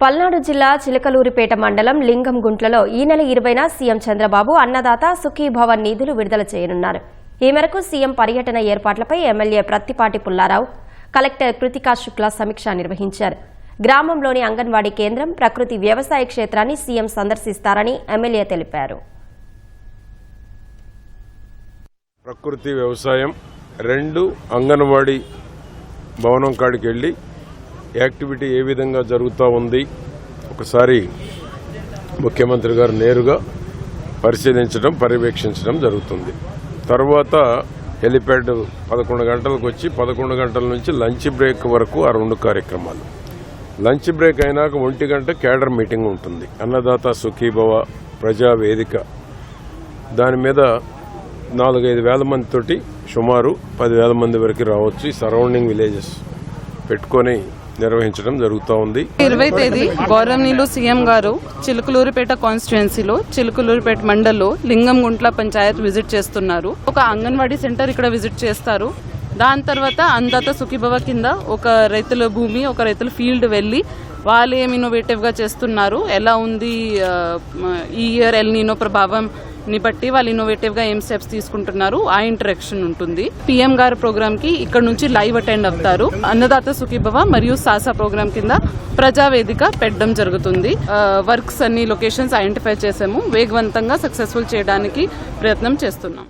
పల్నాడు జిల్లా చిలకలూరిపేట మండలం లింగంగుంట్లలో ఈ నెల 20న సీఎం చంద్రబాబు అన్నదాత సుఖీభవన్ నిధులు విడుదల చేయనున్నారు. ఈ మేరకు సీఎం పర్యటన ఏర్పాట్లపై ఎమ్మెల్యే ప్రత్తిపాటి పుల్లారావు, కలెక్టర్ కృతికా శుక్లా సమీక్ష నిర్వహించారు. గ్రామంలోని అంగన్వాడీ కేంద్రం, ప్రకృతి వ్యవసాయ క్షేత్రాన్ని సీఎం సందర్శిస్తారని ఎమ్మెల్యే తెలిపారు. ప్రకృతి వ్యవసాయం 2 అంగన్వాడీ భవనం కాడికి వెళ్లి యాక్టివిటీ ఏ విధంగా జరుగుతూ ఉంది ఒకసారి ముఖ్యమంత్రి గారు నేరుగా పరిశీలించడం, పర్యవేక్షించడం జరుగుతుంది. తర్వాత హెలిప్యాడ్ 11 గంటలకు వచ్చి 11 గంటల నుంచి లంచ్ బ్రేక్ వరకు ఆ 2 కార్యక్రమాలు. లంచ్ బ్రేక్ అయినాక 1 గంట క్యాడర్ మీటింగ్ ఉంటుంది. అన్నదాత సుఖీభవ ప్రజా వేదిక, దాని మీద 4-5 వేల మందితోటి సుమారు 10,000 మంది వరకు రావచ్చు. ఈ సరౌండింగ్ విలేజెస్ పెట్టుకొని నిర్వహించడం జరుగుతూ ఉంది. 20వ తేదీ గౌరవనీయులు సీఎం గారు చిలకలూరిపేట కాన్స్టిట్యుయెన్సీలో చిలకలూరిపేట మండల్లో లింగంగుంట్ల పంచాయత్ విజిట్ చేస్తున్నారు. ఒక అంగన్వాడీ సెంటర్ ఇక్కడ విజిట్ చేస్తారు. దాని తర్వాత అన్నదాత సుఖీభవ కింద ఒక రైతుల భూమి, ఒక రైతుల ఫీల్డ్ వెళ్లి వాళ్ళు ఏం ఇన్నోవేటివ్ గా చేస్తున్నారు, ఎలా ఉంది ఈ ఇయర్ ఎల్ నీనో ప్రభావం ని బట్టి వాళ్ళు ఇన్నోవేటివ్ గా ఏం స్టెప్స్ తీసుకుంటున్నారు, ఆ ఇంటరాక్షన్ ఉంటుంది. పీఎం గారి ప్రోగ్రామ్ కి ఇక్కడ నుంచి లైవ్ అటెండ్ అవుతారు. అన్నదాత సుఖీభవ మరియు సాసా ప్రోగ్రామ్ కింద ప్రజావేదిక పెట్టడం జరుగుతుంది. వర్క్స్ అన్ని లొకేషన్స్ ఐడెంటిఫై చేసాము. వేగవంతంగా సక్సెస్ఫుల్ చేయడానికి ప్రయత్నం చేస్తున్నాం.